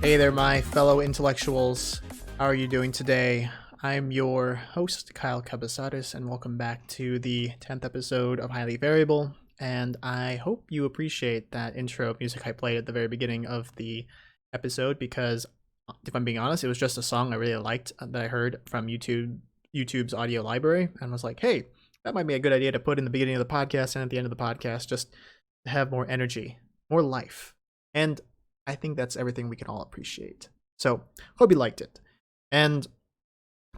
Hey there, my fellow intellectuals. How are you doing today? I'm your host, Kyle Cabesares, and welcome back to the 10th episode of Highly Variable. And I hope you appreciate that intro music I played at the very beginning of the episode because, if I'm being honest, it was just a song I really liked that I heard from YouTube's audio library, and was like, hey, that might be a good idea to put in the beginning of the podcast and at the end of the podcast, just to have more energy, more life. And I think that's everything we can all appreciate. So, hope you liked it. And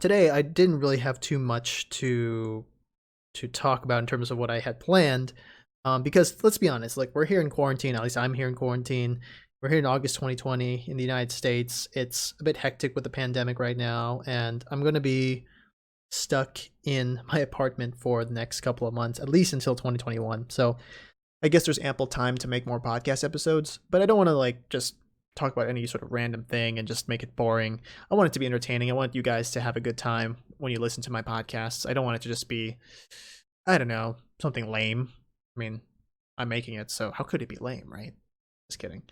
today I didn't really have too much to talk about in terms of what I had planned, because let's be honest, like we're here in quarantine. At least I'm here in quarantine. We're here in August 2020 in the United States. It's a bit hectic with the pandemic right now, and I'm gonna be stuck in my apartment for the next couple of months, at least until 2021. So I guess there's ample time to make more podcast episodes, but I don't want to like just talk about any sort of random thing and just make it boring. I want it to be entertaining. I want you guys to have a good time when you listen to my podcasts. I don't want it to just be, I don't know, something lame. I mean, I'm making it, so how could it be lame, right? Just kidding.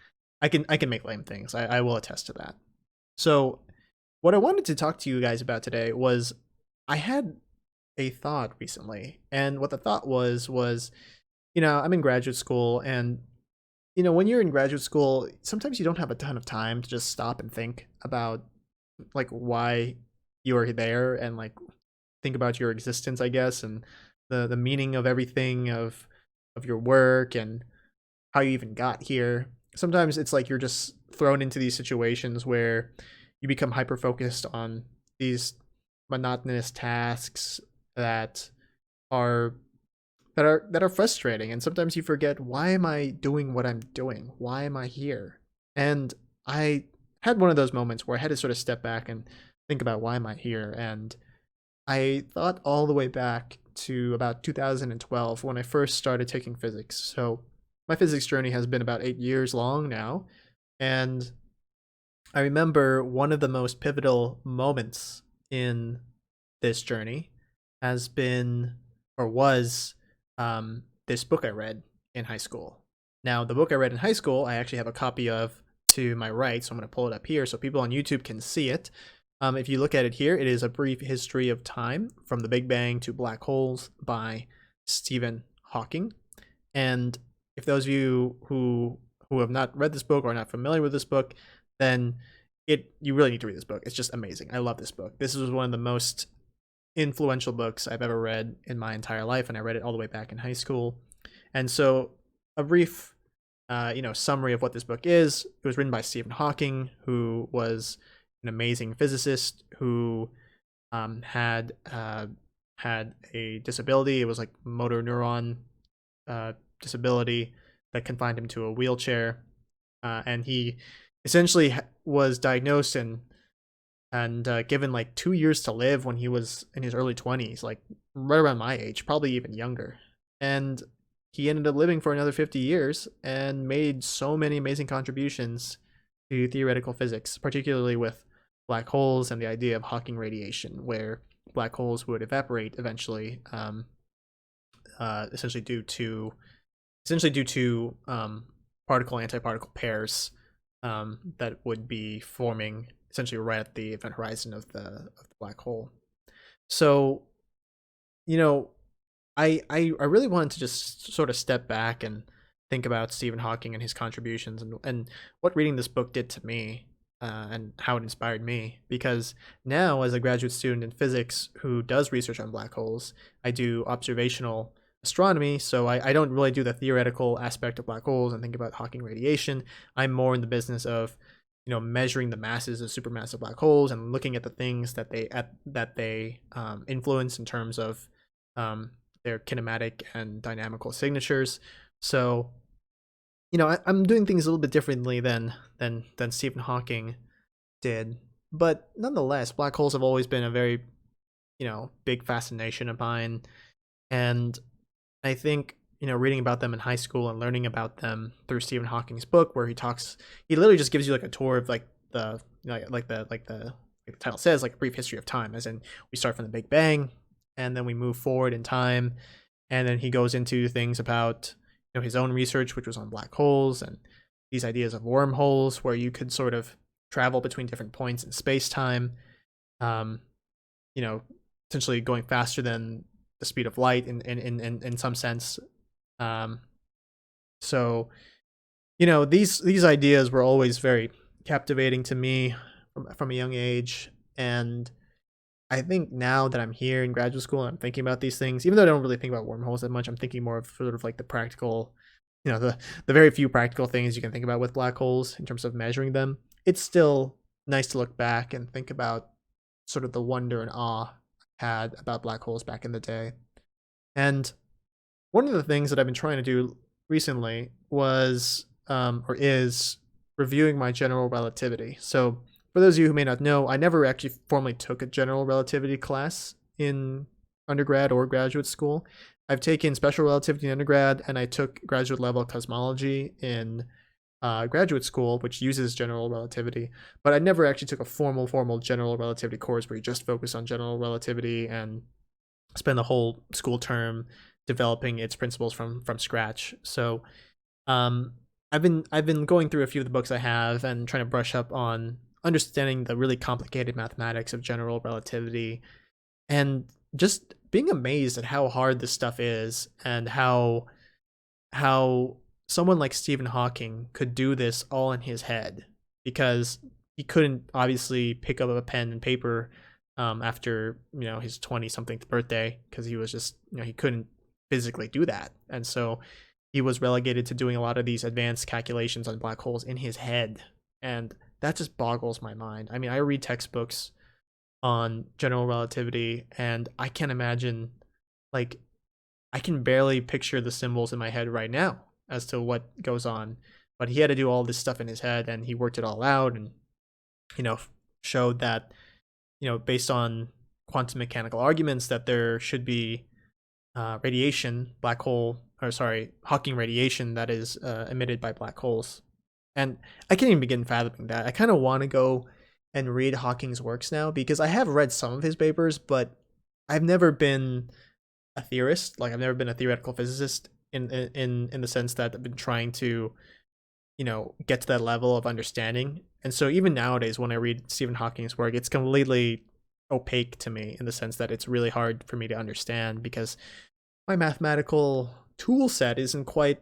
I can make lame things. I will attest to that. So what I wanted to talk to you guys about today was I had a thought recently, and what the thought was I'm in graduate school, and when you're in graduate school, sometimes you don't have a ton of time to just stop and think about like why you are there and like think about your existence, I guess, and the meaning of everything of your work and how you even got here. Sometimes it's like you're just thrown into these situations where you become hyper focused on these monotonous tasks that are that are frustrating, and sometimes you forget, why am I doing what I'm doing? Why am I here? And I had one of those moments where I had to sort of step back and think about, why am I here? And I thought all the way back to about 2012 when I first started taking physics. So my physics journey has been about 8 years long now, and I remember one of the most pivotal moments in this journey has been, or was, this book I read in high school. Now, the book I read in high school, I actually have a copy of to my right, so I'm going to pull it up here so people on YouTube can see it. If you look at it here, it is A Brief History of Time from the Big Bang to Black Holes by Stephen Hawking. And if those of you who have not read this book or are not familiar with this book, then you really need to read this book. It's just amazing. I love this book. This was one of the most influential books I've ever read in my entire life, and I read it all the way back in high school. And so, a brief, summary of what this book is. It was written by Stephen Hawking, who was an amazing physicist who had a disability. It was like motor neuron disability that confined him to a wheelchair, and he essentially was diagnosed and given like 2 years to live when he was in his early 20s, like right around my age, probably even younger. And he ended up living for another 50 years and made so many amazing contributions to theoretical physics, particularly with black holes and the idea of Hawking radiation, where black holes would evaporate eventually, essentially due to particle antiparticle pairs that would be forming essentially right at the event horizon of the black hole. So, I really wanted to just sort of step back and think about Stephen Hawking and his contributions, and what reading this book did to me, and how it inspired me. Because now, as a graduate student in physics who does research on black holes, I do observational astronomy, so I don't really do the theoretical aspect of black holes and think about Hawking radiation. I'm more in the business of measuring the masses of supermassive black holes and looking at the things that they influence in terms of their kinematic and dynamical signatures. So, I'm doing things a little bit differently than Stephen Hawking did, but nonetheless, black holes have always been a very big fascination of mine, and I think reading about them in high school and learning about them through Stephen Hawking's book, where he literally just gives you like a tour of like the title says, like a brief history of time, as in we start from the Big Bang and then we move forward in time, and then he goes into things about his own research, which was on black holes and these ideas of wormholes, where you could sort of travel between different points in space time. Um, you know, essentially going faster than the speed of light in some sense. Um, so these ideas were always very captivating to me from a young age, and I think now that I'm here in graduate school and I'm thinking about these things, even though I don't really think about wormholes that much, I'm thinking more of sort of like the practical, the very few practical things you can think about with black holes in terms of measuring them. It's still nice to look back and think about sort of the wonder and awe I had about black holes back in the day. And one of the things that I've been trying to do recently was or is reviewing my general relativity. So, for those of you who may not know, I never actually formally took a general relativity class in undergrad or graduate school. I've taken special relativity in undergrad, and I took graduate level cosmology in graduate school, which uses general relativity. But I never actually took a formal general relativity course where you just focus on general relativity and spend the whole school term developing its principles from scratch. So um, I've been going through a few of the books I have and trying to brush up on understanding the really complicated mathematics of general relativity, and just being amazed at how hard this stuff is, and how someone like Stephen Hawking could do this all in his head, because he couldn't obviously pick up a pen and paper after his 20 something birthday, because he was just he couldn't physically do that, and so he was relegated to doing a lot of these advanced calculations on black holes in his head, and that just boggles my mind. I mean, I read textbooks on general relativity, and I can't imagine, like, I can barely picture the symbols in my head right now as to what goes on. But he had to do all this stuff in his head, and he worked it all out, and you know showed that based on quantum mechanical arguments that there should be radiation, black hole, or sorry, Hawking radiation that is emitted by black holes. And I can't even begin fathoming that. I kind of want to go and read Hawking's works now, because I have read some of his papers, but I've never been a theorist. Like, I've never been a theoretical physicist in the sense that I've been trying to get to that level of understanding. And so even nowadays, when I read Stephen Hawking's work, it's completely opaque to me, in the sense that it's really hard for me to understand, because my mathematical tool set isn't quite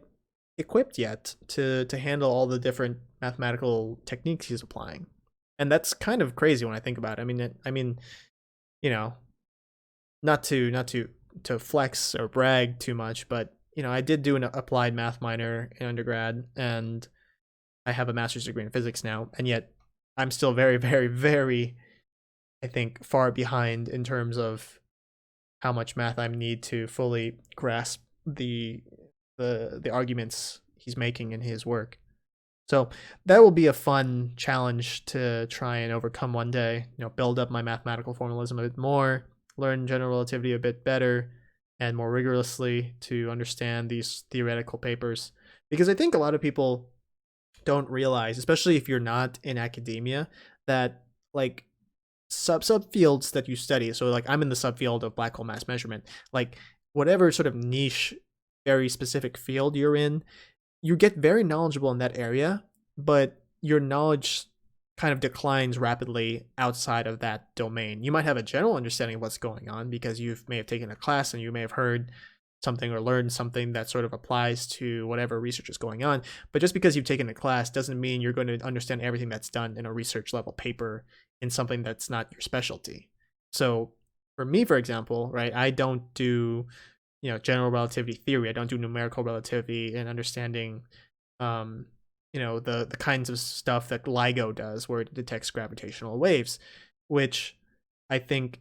equipped yet to handle all the different mathematical techniques he's applying. And that's kind of crazy when I think about it. I mean, you know, not to flex or brag too much, but I did do an applied math minor in undergrad, and I have a master's degree in physics now, and yet I'm still very, very, very, I think, far behind in terms of how much math I need to fully grasp the arguments he's making in his work. So that will be a fun challenge to try and overcome one day. Build up my mathematical formalism a bit more, learn general relativity a bit better and more rigorously to understand these theoretical papers. Because I think a lot of people don't realize, especially if you're not in academia, that like subfields that you study. So like I'm in the subfield of black hole mass measurement. Like whatever sort of niche, very specific field you're in, you get very knowledgeable in that area, but your knowledge kind of declines rapidly outside of that domain. You might have a general understanding of what's going on because you may have taken a class and you may have heard something or learned something that sort of applies to whatever research is going on. But just because you've taken a class doesn't mean you're going to understand everything that's done in a research level paper in something that's not your specialty. So for me, for example, right, I don't do general relativity theory. I don't do numerical relativity and understanding the kinds of stuff that LIGO does, where it detects gravitational waves, which I think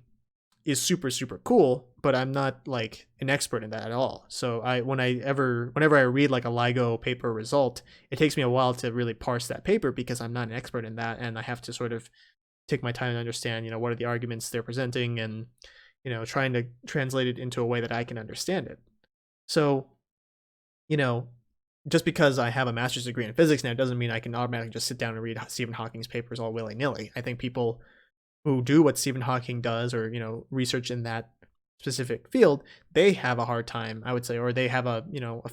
is super super cool, but I'm not like an expert in that at all. So whenever I read like a LIGO paper result, it takes me a while to really parse that paper because I'm not an expert in that, and I have to sort of take my time to understand what are the arguments they're presenting, and trying to translate it into a way that I can understand it. So just because I have a master's degree in physics now doesn't mean I can automatically just sit down and read Stephen Hawking's papers all willy-nilly. I think people who do what Stephen Hawking does, or research in that specific field, they have a hard time, I would say, or they have a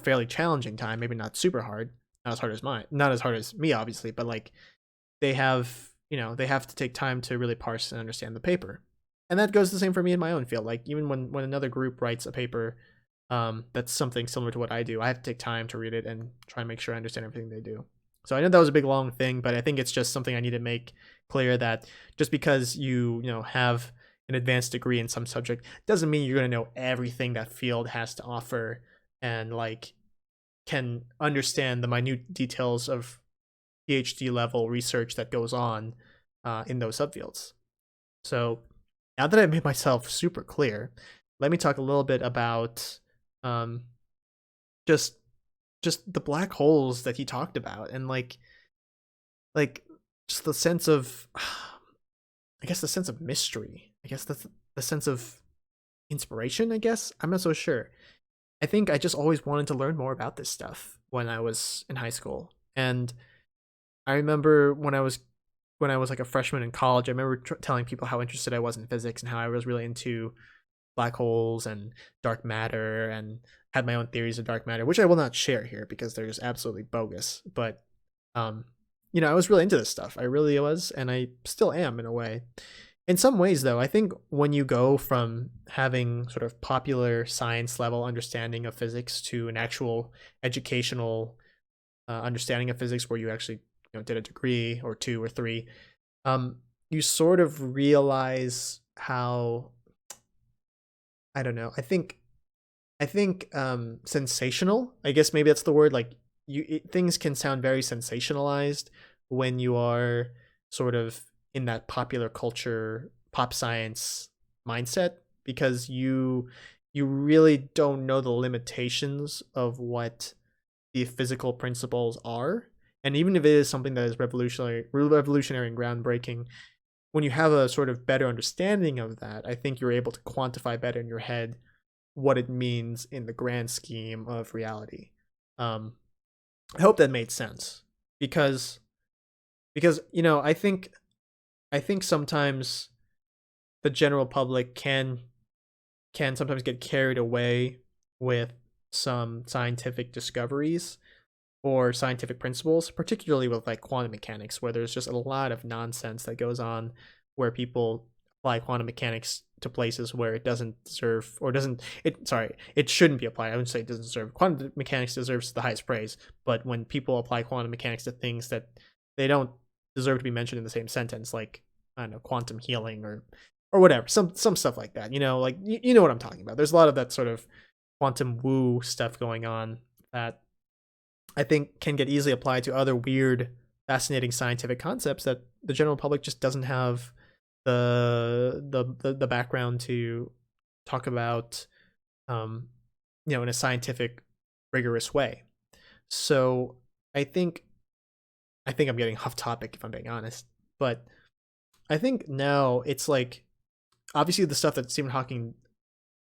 fairly challenging time, maybe not super hard, not as hard as me obviously, but like they have they have to take time to really parse and understand the paper. And that goes the same for me in my own field. Like even when another group writes a paper that's something similar to what I do, I have to take time to read it and try and make sure I understand everything they do. So I know that was a big long thing, but I think it's just something I need to make clear, that just because you have an advanced degree in some subject doesn't mean you're going to know everything that field has to offer, and like can understand the minute details of PhD level research that goes on in those subfields. So now that I've made myself super clear, let me talk a little bit about um, just just the black holes that he talked about, and like just the sense of I guess the sense of mystery. I guess that's the sense of inspiration. I guess I'm not so sure. I think I just always wanted to learn more about this stuff when I was in high school, and I remember when I was like a freshman in college. I remember telling people how interested I was in physics and how I was really into black holes and dark matter, and had my own theories of dark matter, which I will not share here because they're just absolutely bogus. But um, I was really into this stuff. I really was, and I still am in a way. In some ways, though, I think when you go from having sort of popular science level understanding of physics to an actual educational understanding of physics, where you actually did a degree or two or three, you sort of realize how, I don't know. I think sensational. I guess maybe that's the word. Like things can sound very sensationalized when you are sort of in that popular culture, pop science mindset, because you really don't know the limitations of what the physical principles are. And even if it is something that is revolutionary and groundbreaking, when you have a sort of better understanding of that, I think you're able to quantify better in your head what it means in the grand scheme of reality. Um, I hope that made sense, because I think sometimes the general public can sometimes get carried away with some scientific discoveries or scientific principles, particularly with like quantum mechanics, where there's just a lot of nonsense that goes on, where people apply quantum mechanics to places where it doesn't deserve, or doesn't it sorry, it shouldn't be applied. I wouldn't say it doesn't deserve. Quantum mechanics deserves the highest praise, but when people apply quantum mechanics to things that they don't deserve to be mentioned in the same sentence, like I don't know, quantum healing or whatever, some stuff like that, like you know what I'm talking about. There's a lot of that sort of quantum woo stuff going on that I think can get easily applied to other weird, fascinating scientific concepts that the general public just doesn't have the background to talk about, um, in a scientific, rigorous way. So I think I think I'm getting off topic if I'm being honest, but I think now it's like obviously the stuff that Stephen Hawking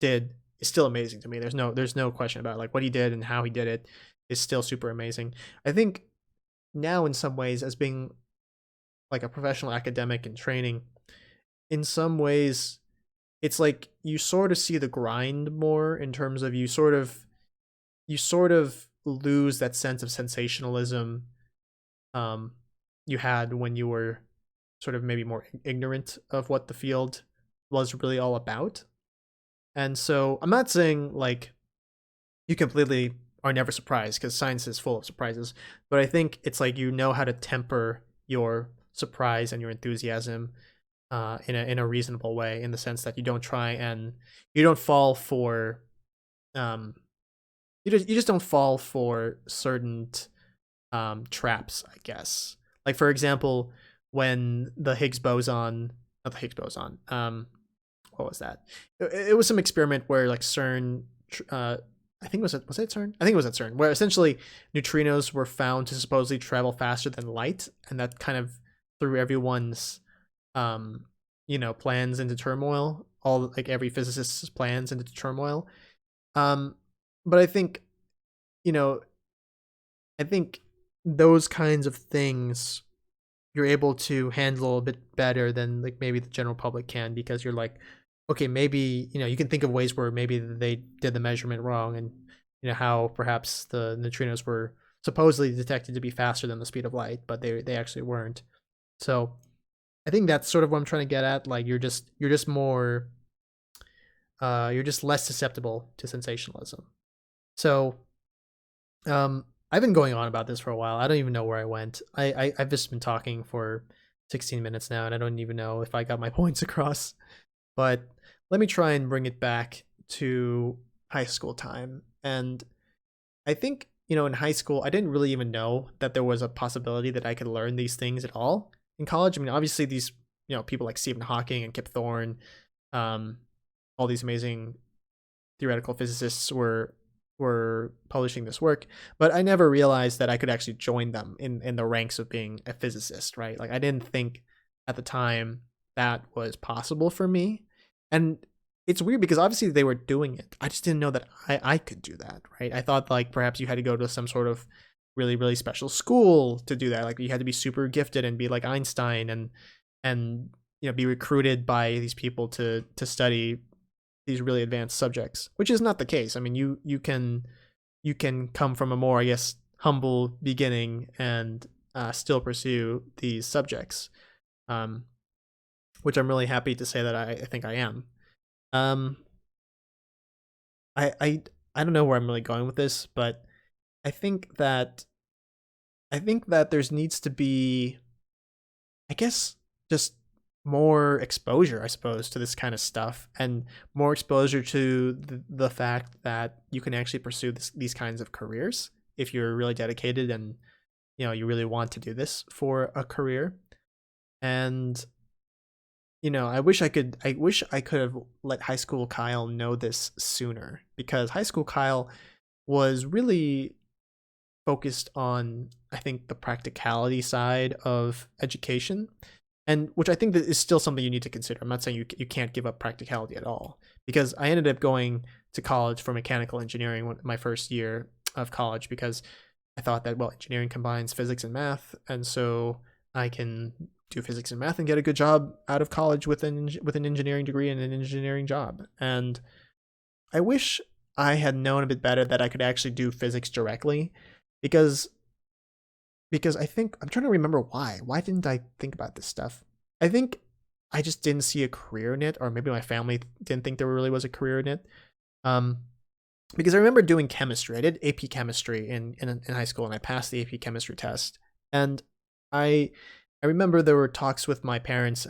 did is still amazing to me. There's no question about it. Like what he did and how he did it is still super amazing. I think now in some ways, as being like a professional academic in training, in some ways it's like you sort of see the grind more, in terms of you sort of lose that sense of sensationalism um you had when you were sort of maybe more ignorant of what the field was really all about. And so I'm not saying like you completely are never surprised, because science is full of surprises, but I think it's like you know how to temper your surprise and your enthusiasm in a reasonable way, in the sense that you don't try and you don't fall for um you just don't fall for certain traps, I guess. Like for example, when the Higgs boson, not the Higgs boson, what was that? It was some experiment where like CERN, I think was it CERN? I think it was at CERN, where essentially neutrinos were found to supposedly travel faster than light, and that kind of threw everyone's plans into turmoil. All like every physicist's plans into turmoil. Um, but you know, I think those kinds of things you're able to handle a bit better than like maybe the general public can, because you're like, okay, maybe you can think of ways where maybe they did the measurement wrong, and how perhaps the neutrinos were supposedly detected to be faster than the speed of light, but they actually weren't. So I think that's sort of what I'm trying to get at. Like you're just more you're just less susceptible to sensationalism. So I've been going on about this for a while. I don't even know where I went. I've just been talking for 16 minutes now, and I don't even know if I got my points across. But let me try and bring it back to high school time. And I think, in high school, I didn't really even know that there was a possibility that I could learn these things at all in college. I mean, obviously, these, people like Stephen Hawking and Kip Thorne, um, all these amazing theoretical physicists were publishing this work, but I never realized that I could actually join them in the ranks of being a physicist, right? Like I didn't think at the time that was possible for me. And it's weird because obviously they were doing it. I just didn't know that I could do that, right? I thought like perhaps you had to go to some sort of really, really special school to do that. Like you had to be super gifted and be like Einstein and be recruited by these people to study these really advanced subjects, which is not the case. I mean, you can come from a more, I guess, humble beginning and still pursue these subjects, um, which I'm really happy to say that I think I am. Um, I I don't know where I'm really going with this, but I think that I think that there's needs to be, I guess, just more exposure, I suppose, to this kind of stuff, and more exposure to the fact that you can actually pursue these kinds of careers if you're really dedicated and you really want to do this for a career. And I wish I could have let high school Kyle know this sooner, because high school Kyle was really focused on, I think, the practicality side of education, and which I think that is still something you need to consider. I'm not saying you can't give up practicality at all, because I ended up going to college for mechanical engineering my first year of college, because I thought that, well, engineering combines physics and math, and so I can do physics and math and get a good job out of college with an engineering degree and an engineering job. And I wish I had known a bit better that I could actually do physics directly, because I think I'm trying to remember why. Why didn't I think about this stuff? I think I just didn't see a career in it, or maybe my family didn't think there really was a career in it. Um, because I remember doing chemistry. I did AP chemistry in high school, and I passed the AP chemistry test. And I I remember there were talks with my parents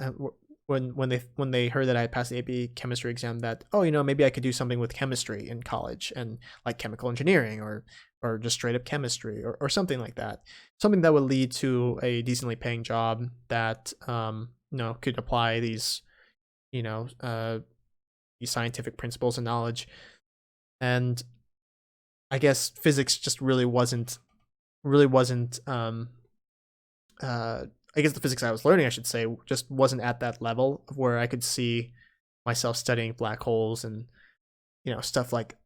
when they heard that I had passed the AP chemistry exam, that, oh, maybe I could do something with chemistry in college, and like chemical engineering, or just straight up chemistry, or something like that, something that would lead to a decently paying job that could apply you know uh, these scientific principles and knowledge. And I guess physics just really wasn't uh I guess the physics I was learning, I should say, just wasn't at that level of where I could see myself studying black holes and stuff like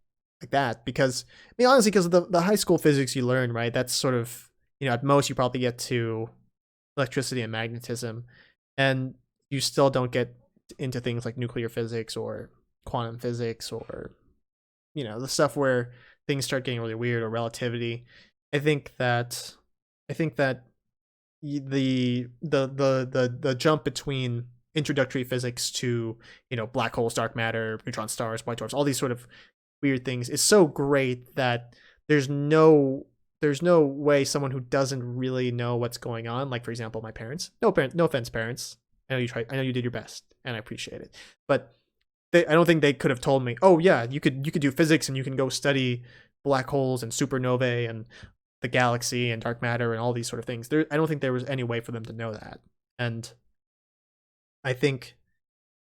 that. Because I mean, honestly, because the high school physics you learn, right, that's sort of, at most you probably get to electricity and magnetism, and you still don't get into things like nuclear physics or quantum physics, or the stuff where things start getting really weird, or relativity. I think that i think that the jump between introductory physics to black holes, dark matter, neutron stars, white dwarfs, all these sort of weird things is so great that there's no way someone who doesn't really know what's going on, like for example my parents, no offense parents, I know you did your best and I appreciate it, but I don't think they could have told me, oh yeah, you could do physics and you can go study black holes and supernovae and the galaxy and dark matter and all these sort of things. I don't think there was any way for them to know that. And I think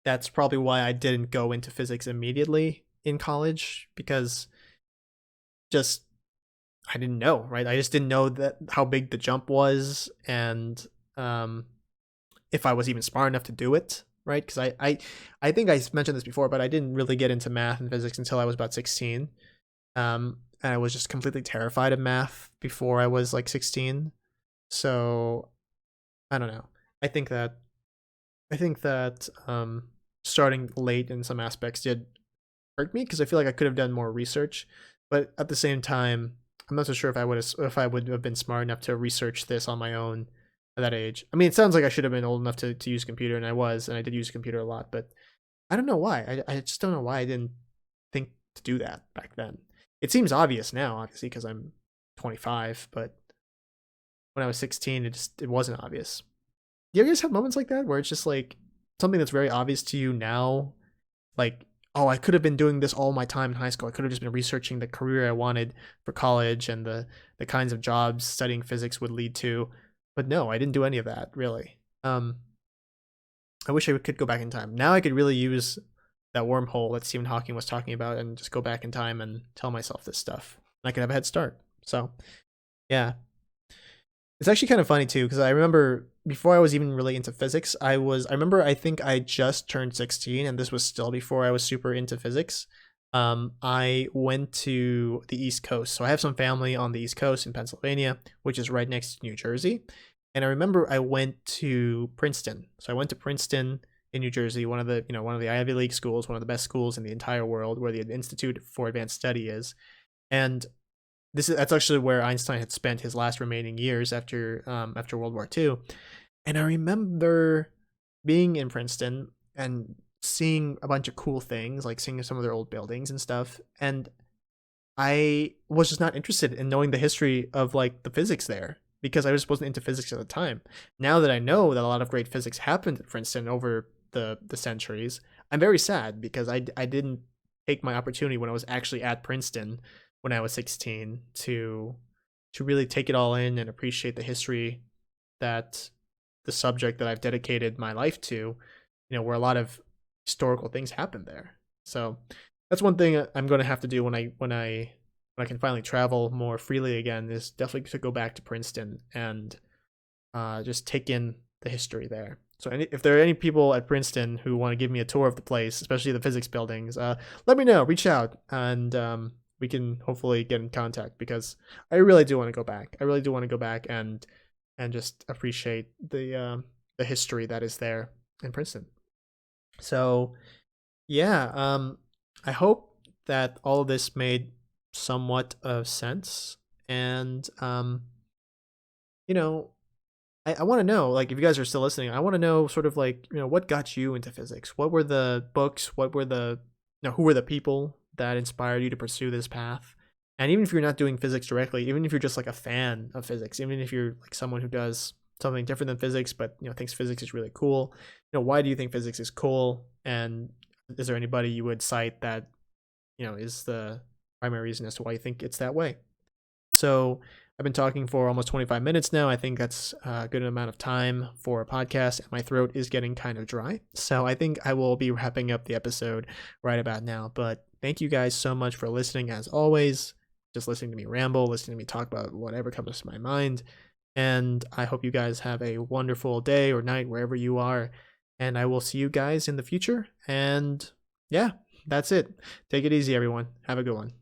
that's probably why I didn't go into physics immediately in college, because just I didn't know, right? I just didn't know that how big the jump was, and um, if I was even smart enough to do it, right? Because I think I mentioned this before, but I didn't really get into math and physics until I was about 16. And I was just completely terrified of math before I was like 16. So I don't know. I think that starting late in some aspects did hurt me, because I feel like I could have done more research, but at the same time, I'm not so sure if I would have been smart enough to research this on my own at that age. I mean, it sounds like I should have been old enough to use a computer, and I was, and I did use a computer a lot, but I don't know why. I just don't know why I didn't think to do that back then. It seems obvious now, obviously, because I'm 25, but when I was 16, it wasn't obvious. Do you guys have moments like that where it's just like something that's very obvious to you now, like, oh, I could have been doing this all my time in high school. I could have just been researching the career I wanted for college and the kinds of jobs studying physics would lead to. But no, I didn't do any of that, really. I wish I could go back in time. Now I could really use that wormhole that Stephen Hawking was talking about and just go back in time and tell myself this stuff. And I could have a head start. So, yeah. It's actually kind of funny too, because I remember before I was even really into physics, I think I just turned 16, and this was still before I was super into physics. I went to the East Coast. So I have some family on the East Coast in Pennsylvania, which is right next to New Jersey. And I remember I went to Princeton. So I went to Princeton in New Jersey, one of the Ivy League schools, one of the best schools in the entire world, where the Institute for Advanced Study is. And that's actually where Einstein had spent his last remaining years after World War II. And I remember being in Princeton and seeing a bunch of cool things, like seeing some of their old buildings and stuff. And I was just not interested in knowing the history of like the physics there because I just wasn't into physics at the time. Now that I know that a lot of great physics happened at Princeton over the centuries, I'm very sad because I didn't take my opportunity when I was actually at Princeton when I was 16 to really take it all in and appreciate the history that the subject that I've dedicated my life to, where a lot of historical things happened there. So that's one thing I'm going to have to do when I can finally travel more freely again, is definitely to go back to Princeton and just take in the history there. So if there are any people at Princeton who want to give me a tour of the place, especially the physics buildings, let me know. Reach out, and we can hopefully get in contact, because I really do want to go back. I really do want to go back and just appreciate the history that is there in Princeton. So yeah, I hope that all of this made somewhat of sense, and you know I want to know, like, if you guys are still listening, I want to know sort of like, what got you into physics? What were the books? What were who were the people that inspired you to pursue this path? And even if you're not doing physics directly, even if you're just like a fan of physics, even if you're like someone who does something different than physics, but, thinks physics is really cool, why do you think physics is cool? And is there anybody you would cite that, is the primary reason as to why you think it's that way? So I've been talking for almost 25 minutes now. I think that's a good amount of time for a podcast, and my throat is getting kind of dry. So I think I will be wrapping up the episode right about now. But thank you guys so much for listening, as always. Just listening to me ramble, listening to me talk about whatever comes to my mind. And I hope you guys have a wonderful day or night wherever you are. And I will see you guys in the future. And yeah, that's it. Take it easy, everyone. Have a good one.